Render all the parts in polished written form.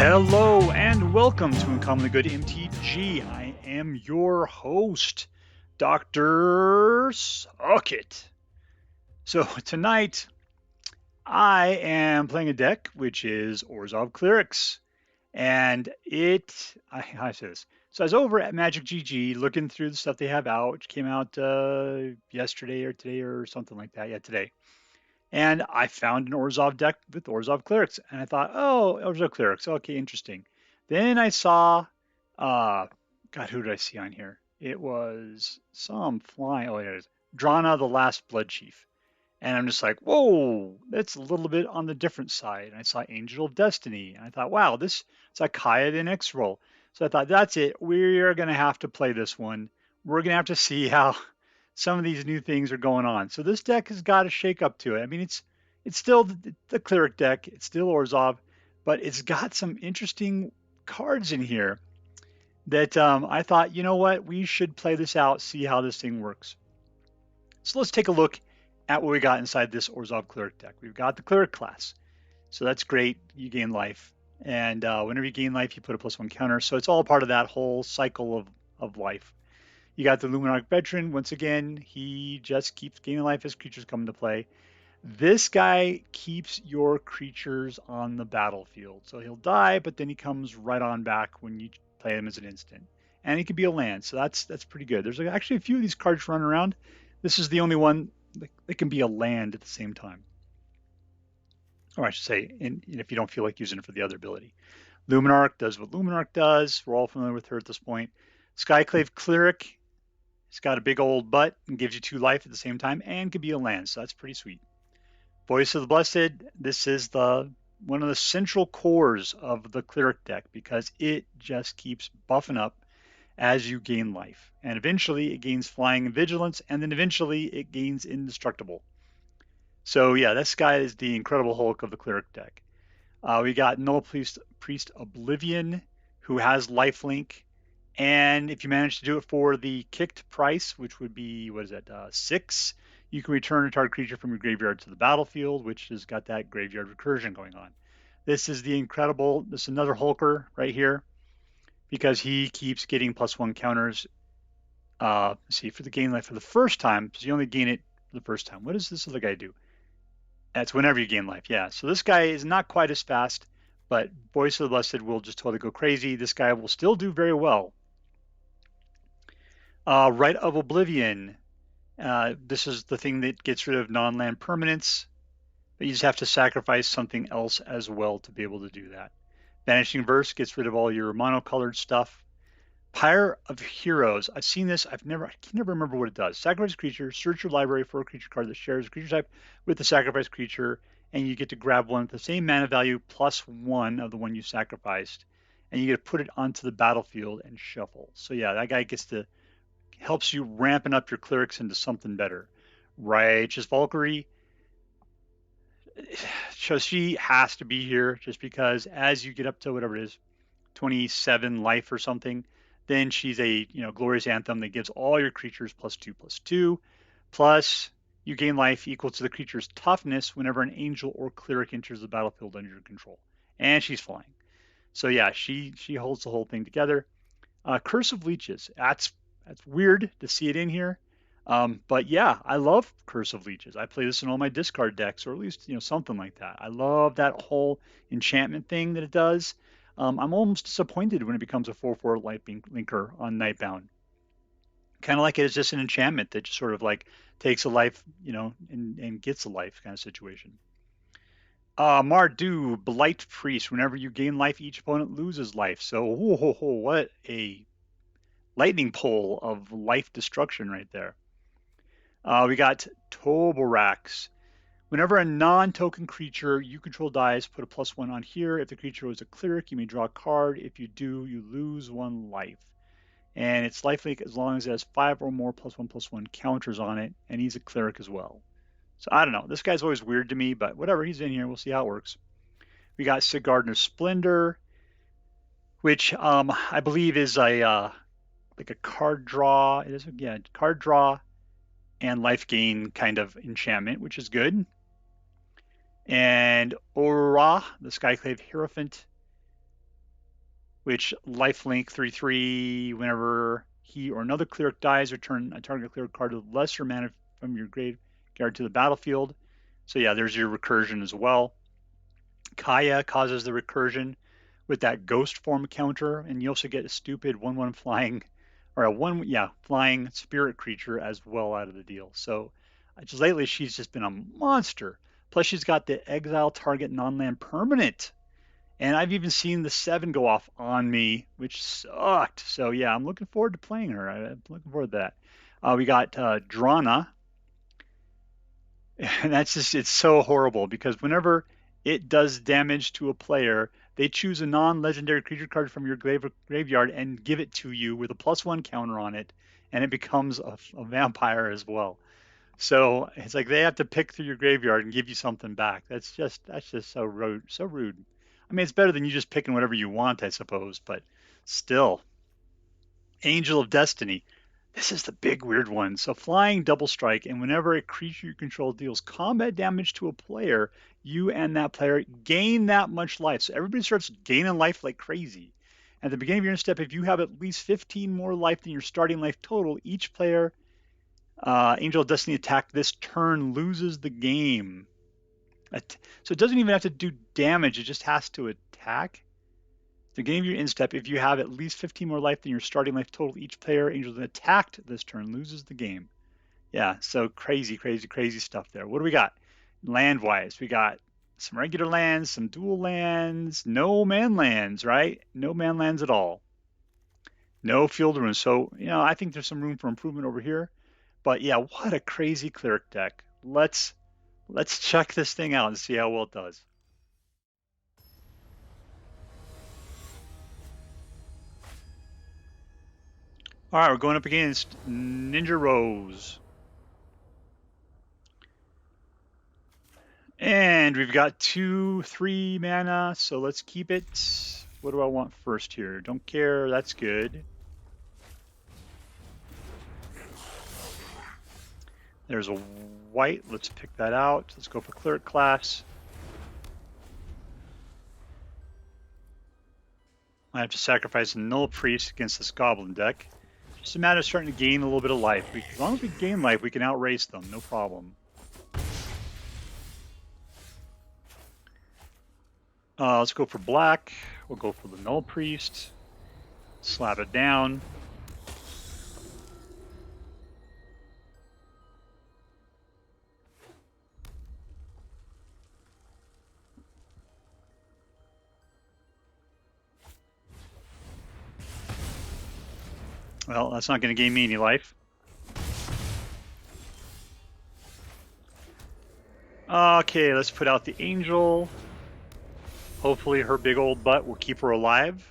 Hello and welcome to Uncommonly Good MTG. I am your host, Dr. Socket. So tonight, I am playing a deck which is ORZHOV Clerics. And I say this. So I was over at Magic GG looking through the stuff they have out, which came out yesterday or today or something like that. Yeah, today. And I found an Orzhov deck with Orzhov Clerics. And I thought, oh, Orzhov Clerics. Okay, interesting. Then I saw, God, who did I see on here? It was some flying, oh, it is Drana, the Last Bloodchief. And I'm just like, whoa, that's a little bit on the different side. And I saw Angel of Destiny. And I thought, wow, it's like Kaya the Inexorable. So I thought, that's it. We're going to have to play this one. We're going to have to see how some of these new things are going on. So this deck has got a shake up to it. I mean, it's still the Cleric deck. It's still Orzhov, but it's got some interesting cards in here that I thought, you know what, we should play this out, see how this thing works. So let's take a look at what we got inside this Orzhov Cleric deck. We've got the Cleric Class. So that's great. You gain life. And whenever you gain life, you put a +1 counter. So it's all part of that whole cycle of life. You got the Luminarch Veteran. Once again, he just keeps gaining life as creatures come into play. This guy keeps your creatures on the battlefield. So he'll die, but then he comes right on back when you play him as an instant. And he can be a land, so that's pretty good. There's actually a few of these cards running around. This is the only one that can be a land at the same time. Or I should say, if you don't feel like using it for the other ability. Luminarch does what Luminarch does. We're all familiar with her at this point. Skyclave Cleric. It's got a big old butt and gives you 2 life at the same time and could be a land, so that's pretty sweet. Voice of the Blessed. This is one of the central cores of the Cleric deck because it just keeps buffing up as you gain life. And eventually it gains flying and vigilance, and then eventually it gains indestructible. So yeah, this guy is the Incredible Hulk of the Cleric deck. We got Nullpriest of Oblivion, who has lifelink. And if you manage to do it for the kicked price, which would be, 6, you can return a target creature from your graveyard to the battlefield, which has got that graveyard recursion going on. This is another Hulker right here, because he keeps getting +1 counters. See, for the gain life for the first time, so you only gain it for the first time. What does this other guy do? That's whenever you gain life, yeah. So this guy is not quite as fast, but Voice of the Blessed will just totally go crazy. This guy will still do very well. Rite of Oblivion. This is the thing that gets rid of non-land permanents, but you just have to sacrifice something else as well to be able to do that. Vanishing Verse gets rid of all your monocolored stuff. Pyre of Heroes. I've seen this. I can never remember what it does. Sacrifice a creature, search your library for a creature card that shares a creature type with the sacrificed creature, and you get to grab one with the same mana value +1 of the one you sacrificed, and you get to put it onto the battlefield and shuffle. So yeah, that guy helps you ramping up your clerics into something better. Righteous Valkyrie. So she has to be here just because as you get up to whatever it is, 27 life or something, then she's a glorious anthem that gives all your creatures +2/+2, plus you gain life equal to the creature's toughness whenever an angel or cleric enters the battlefield under your control. And she's flying. So yeah, she holds the whole thing together. Curse of Leeches. That's weird to see it in here. But yeah, I love Curse of Leeches. I play this in all my discard decks, or at least something like that. I love that whole enchantment thing that it does. I'm almost disappointed when it becomes a 4/4 life linker on Nightbound. Kind of like it is just an enchantment that just sort of like takes a life, and gets a life kind of situation. Marauding Blight-Priest. Whenever you gain life, each opponent loses life. So, what a lightning pole of life destruction right there. We got Taborax. Whenever a non-token creature you control dies, put a +1 on here. If the creature was a cleric, you may draw a card. If you do, you lose 1 life. And it's lifelink as long as it has 5 or more +1/+1 counters on it, and he's a cleric as well. So I don't know. This guy's always weird to me, but whatever. He's in here. We'll see how it works. We got Sigardener's Splendor, which I believe is like a card draw. It is, yeah, card draw and life gain kind of enchantment, which is good. And Aura, the Skyclave Hierophant. which lifelink 3/3. Whenever he or another cleric dies, return a target cleric card with lesser mana from your graveyard to the battlefield. So yeah, there's your recursion as well. Kaya causes the recursion with that ghost form counter, and you also get a stupid 1/1 flying, or a flying spirit creature as well out of the deal. So just lately she's just been a monster. Plus she's got the exile target non-land permanent, and I've even seen the 7 go off on me, which sucked. So yeah, I'm looking forward to playing her. I'm looking forward to that. We got Drana, and that's just, it's so horrible because whenever it does damage to a player, they choose a non-legendary creature card from your graveyard and give it to you with a +1 counter on it, and it becomes a vampire as well. So it's like they have to pick through your graveyard and give you something back. That's just so rude, so rude. I mean, it's better than you just picking whatever you want, I suppose, but still. Angel of Destiny. This is the big weird one. So flying double strike, and whenever a creature you control deals combat damage to a player, you and that player gain that much life. So everybody starts gaining life like crazy. At the beginning of your end step, if you have at least 15 more life than your starting life total, each player Angel of Destiny attack this turn loses the game. So it doesn't even have to do damage, it just has to attack. The beginning of your end step, if you have at least 15 more life than your starting life total, each player Angel attacked this turn loses the game. Yeah, so crazy, crazy, crazy stuff there. What do we got? Land-wise, we got some regular lands, some dual lands, no man lands, right? No man lands at all. No field runes. So, I think there's some room for improvement over here. But yeah, what a crazy cleric deck. Let's check this thing out and see how well it does. All right, we're going up against Ninja Rose. And we've got 2/3 mana, so let's keep it. What do I want first here? Don't care, that's good. There's a white, let's pick that out. Let's go for Cleric Class. I have to sacrifice a Nullpriest against this Goblin deck. Just a matter of starting to gain a little bit of life. As long as we gain life, we can outrace them, no problem. Let's go for black. We'll go for the Nullpriest. Slap it down. Well, that's not going to gain me any life. Okay, let's put out the Angel. Hopefully her big old butt will keep her alive.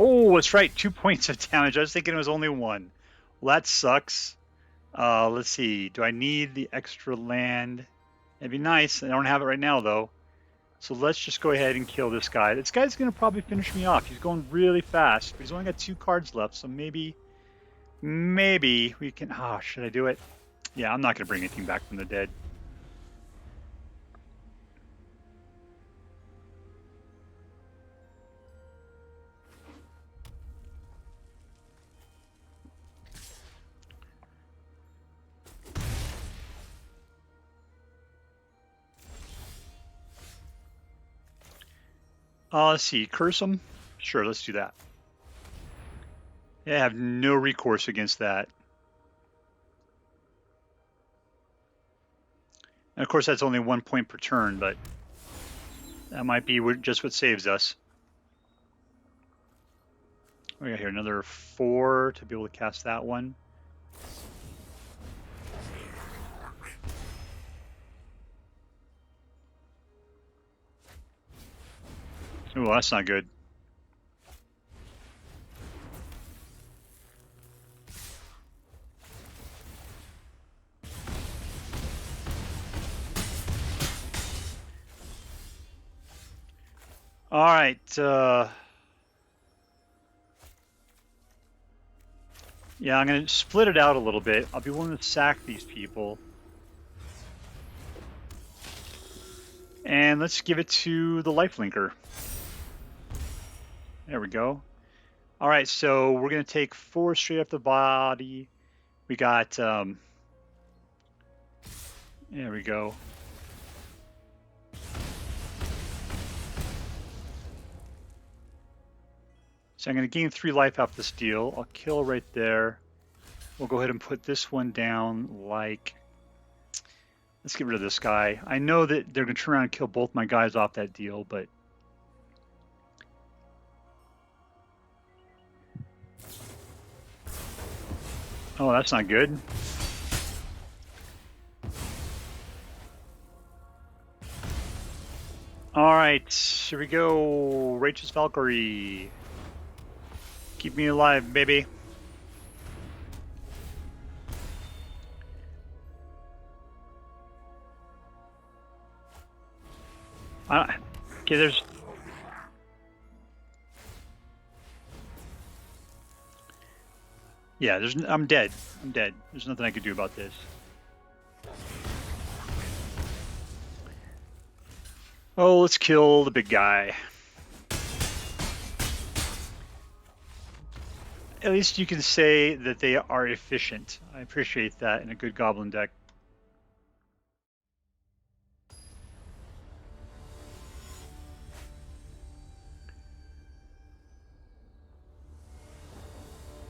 Oh, that's right, 2 points of damage. I was thinking it was only 1. Well, that sucks. Let's see. Do I need the extra land? It'd be nice. I don't have it right now, though. So let's just go ahead and kill this guy. This guy's going to probably finish me off. He's going really fast, but he's only got 2 cards left, so maybe we can... Oh, should I do it? Yeah, I'm not going to bring anything back from the dead. Let's see, curse him? Sure, let's do that. Yeah, I have no recourse against that. And of course, that's only 1 point per turn, but that might be just what saves us. We got here another 4 to be able to cast that one. Oh, that's not good. All right. Yeah, I'm going to split it out a little bit. I'll be willing to sack these people. And let's give it to the lifelinker. There we go. All right, so we're going to take 4 straight off the body. We got, there we go. So I'm going to gain 3 life off this deal. I'll kill right there. We'll go ahead and put this one down like... Let's get rid of this guy. I know that they're going to turn around and kill both my guys off that deal, but... Oh, that's not good. All right, here we go. Righteous Valkyrie. Keep me alive, baby. Okay, there's... Yeah, I'm dead. I'm dead. There's nothing I can do about this. Oh, let's kill the big guy. At least you can say that they are efficient. I appreciate that in a good goblin deck.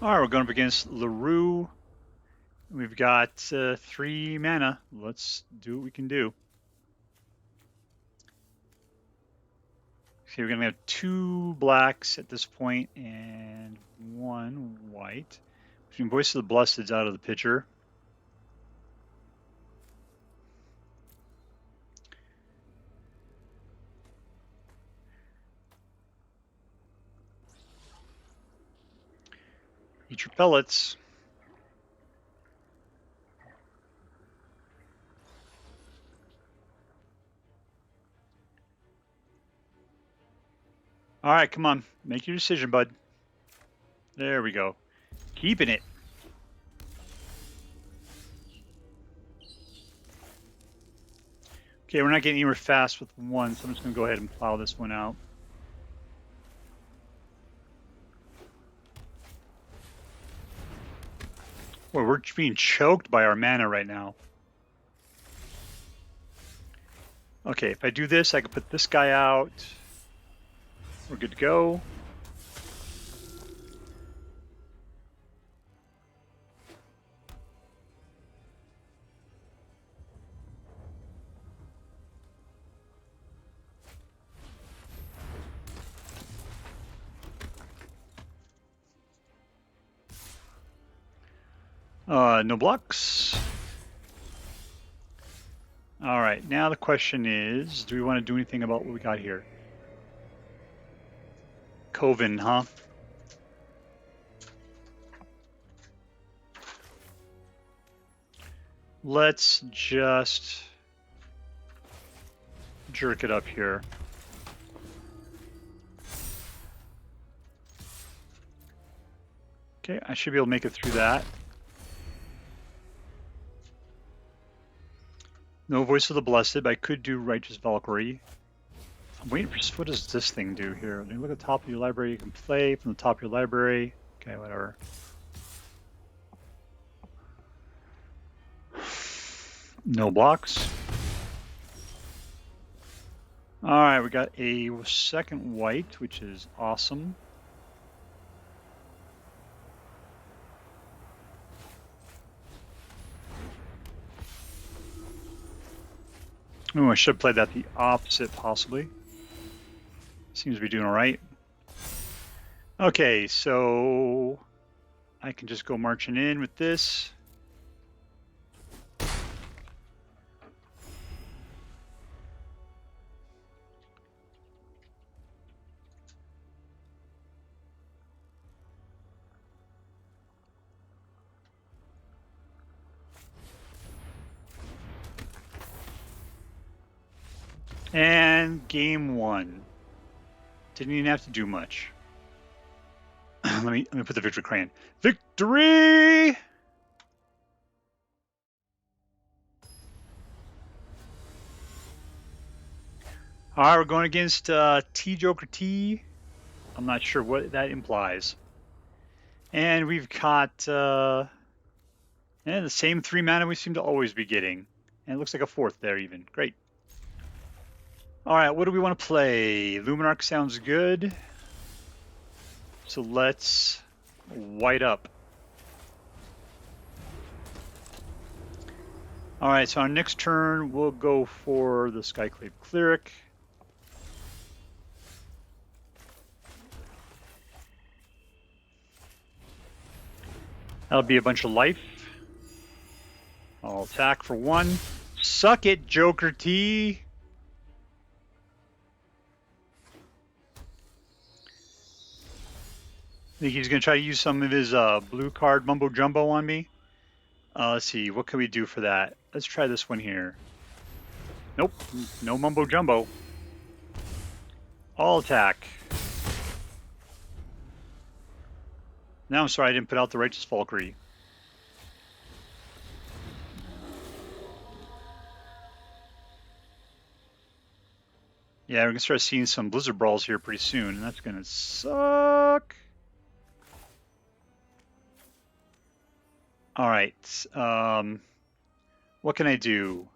All right, we're going up against LeRoux. We've got 3 mana. Let's do what we can do. Okay, we're going to have 2 blacks at this point and 1 white. Between Voice of the Blessed's out of the picture. Eat your pellets. All right, come on. Make your decision, bud. There we go. Keeping it. Okay, we're not getting anywhere fast with 1, so I'm just going to go ahead and plow this one out. Well, we're being choked by our mana right now. Okay, if I do this, I can put this guy out. We're good to go. No blocks. All right, now the question is, do we want to do anything about what we got here? Coven, huh? Let's just jerk it up here. Okay, I should be able to make it through that. No Voice of the Blessed, but I could do Righteous Valkyrie. I'm waiting for, what does this thing do here? When you look at the top of your library, you can play from the top of your library. Okay, whatever. No blocks. All right, we got a second white, which is awesome. Oh, I should have played that the opposite, possibly. Seems to be doing all right. Okay, so I can just go marching in with this. And game 1. Didn't even have to do much. let me put the victory crayon. Victory! All right, we're going against T Joker T. I'm not sure what that implies. And we've got the same 3 mana we seem to always be getting. And it looks like a 4th there even. Great. All right, what do we want to play? Luminarch sounds good. So let's white up. All right, so our next turn we'll go for the Skyclave Cleric. That'll be a bunch of life. I'll attack for 1. Suck it, Joker T. Think he's going to try to use some of his blue card mumbo jumbo on me. Let's see, what can we do for that? Let's try this one here. Nope, no mumbo jumbo. All attack. Now I'm sorry I didn't put out the Righteous Valkyrie. Yeah, we're going to start seeing some Blizzard Brawls here pretty soon, and that's going to suck. All right, what can I do?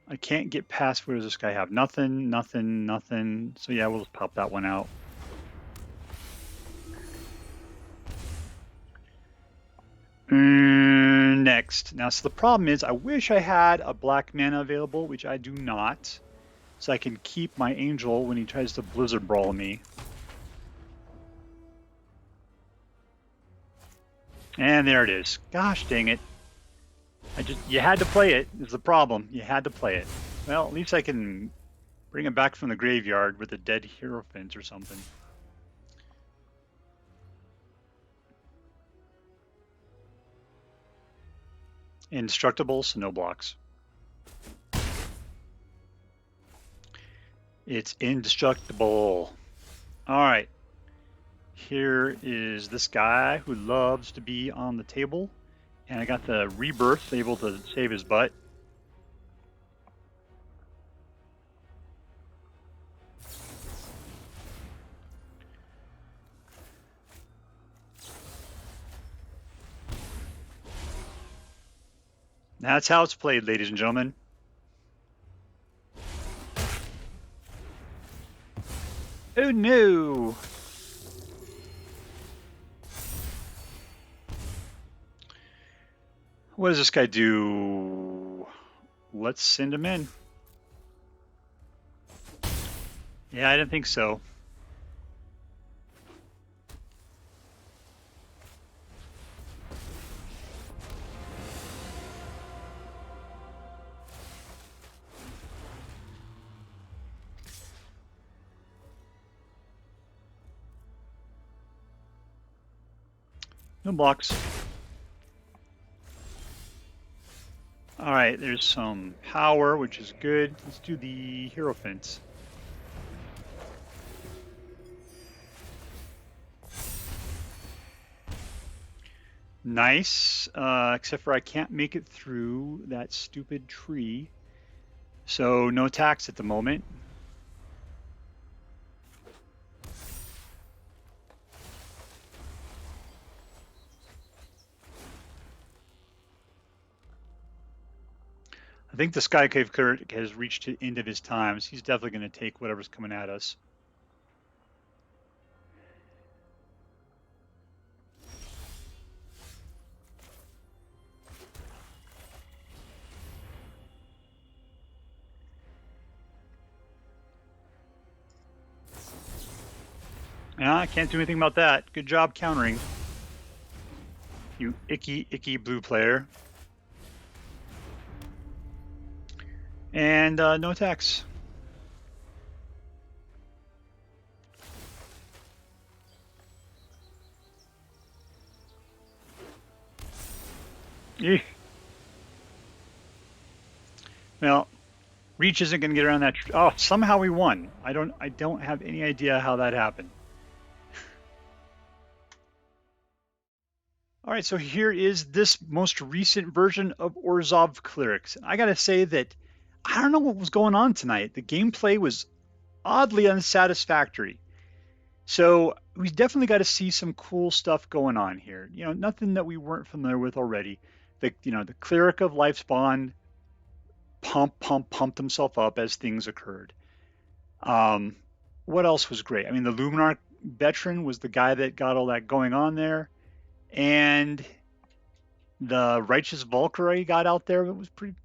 I can't get past, what does this guy have? Nothing, nothing, nothing. So yeah, we'll just pop that one out. Next. Now, so the problem is I wish I had a black mana available, which I do not. So I can keep my Angel when he tries to Blizzard Brawl me. And there it is. Gosh dang it. You had to play it, is the problem. You had to play it. Well, at least I can bring him back from the graveyard with a dead Hierophant or something. Indestructible, so no blocks. It's indestructible. All right. Here is this guy who loves to be on the table. And I got the Rebirth, able to save his butt. That's how it's played, ladies and gentlemen. Oh no! What does this guy do? Let's send him in. Yeah, I didn't think so. No blocks. All right, there's some power, which is good. Let's do the Hierophant. Nice, except for I can't make it through that stupid tree. So no attacks at the moment. I think the Skyclave Cleric has reached the end of his times. He's definitely going to take whatever's coming at us. Yeah, I can't do anything about that. Good job countering. You icky, icky blue player. And no attacks. Eek. Well, Reach isn't going to get around that. Oh, somehow we won. I don't have any idea how that happened. All right, so here is this most recent version of ORZHOV Clerics. I got to say that I don't know what was going on tonight. The gameplay was oddly unsatisfactory. So we definitely got to see some cool stuff going on here. You know, nothing that we weren't familiar with already. The Cleric of Life's Bond pumped himself up as things occurred. What else was great? I mean, the Luminarch Veteran was the guy that got all that going on there. And the Righteous Valkyrie got out there. It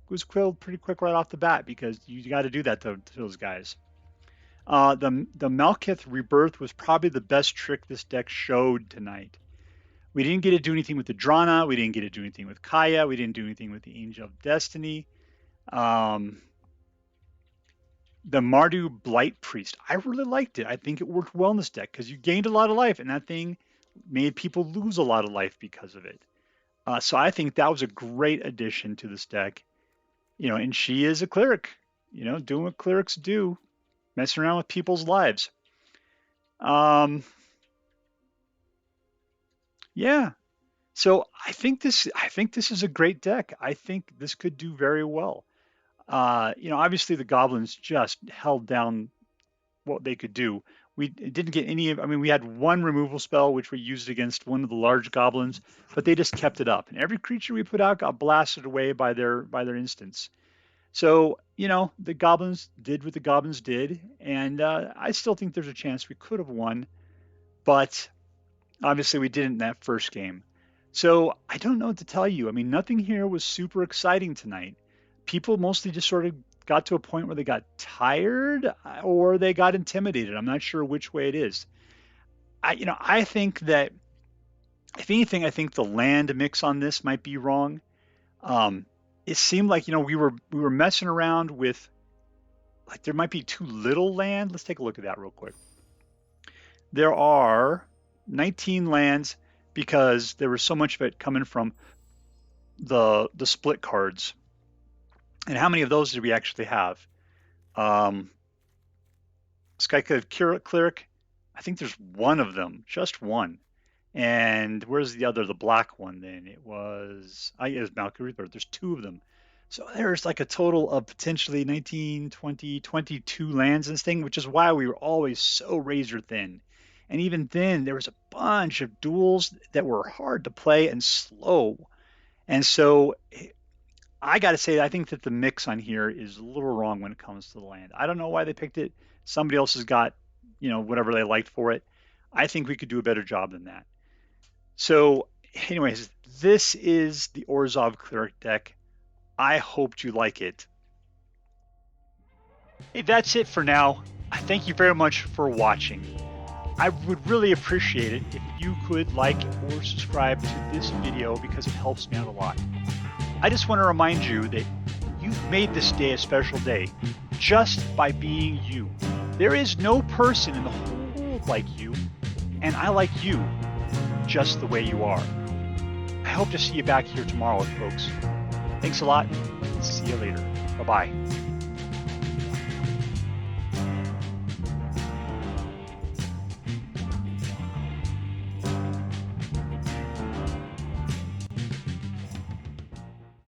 was killed pretty quick right off the bat because you got to do that to those guys. The Malakir Rebirth was probably the best trick this deck showed tonight. We didn't get to do anything with the Drana. We didn't get to do anything with Kaya. We didn't do anything with the Angel of Destiny. The Marauding Blight-Priest. I really liked it. I think it worked well in this deck because you gained a lot of life, and that thing made people lose a lot of life because of it. So I think that was a great addition to this deck. You know, and she is a cleric, you know, doing what clerics do, messing around with people's lives. Yeah. So I think this is a great deck. I think this could do very well. You know, obviously the Goblins just held down what they could do. We didn't get any of, I mean, we had one removal spell, which we used against one of the large goblins, but they just kept it up. And every creature we put out got blasted away by their instance. So, you know, the Goblins did what the Goblins did. And I still think there's a chance we could have won, but obviously we didn't in that first game. So I don't know what to tell you. I mean, nothing here was super exciting tonight. People mostly just sort of got to a point where they got tired or they got intimidated. I'm not sure which way it is. I think that if anything, I think the land mix on this might be wrong. It seemed like, you know, we were messing around with, like, there might be too little land. Let's take a look at that real quick. There are 19 lands because there was so much of it coming from the split cards. And how many of those did we actually have? Skyclave Cleric, I think there's one of them, just one. And where's the other, the black one then? It was Malakir Rebirth. There's two of them. So there's like a total of potentially 19, 20, 22 lands in this thing, which is why we were always so razor thin. And even then, there was a bunch of duels that were hard to play and slow. And so I got to say, I think that the mix on here is a little wrong when it comes to the land. I don't know why they picked it. Somebody else has got, you know, whatever they liked for it. I think we could do a better job than that. So anyways, this is the ORZHOV Cleric deck. I hoped you like it. Hey, that's it for now. I thank you very much for watching. I would really appreciate it if you could like or subscribe to this video because it helps me out a lot. I just want to remind you that you've made this day a special day just by being you. There is no person in the whole world like you, and I like you just the way you are. I hope to see you back here tomorrow, folks. Thanks a lot. See you later. Bye-bye.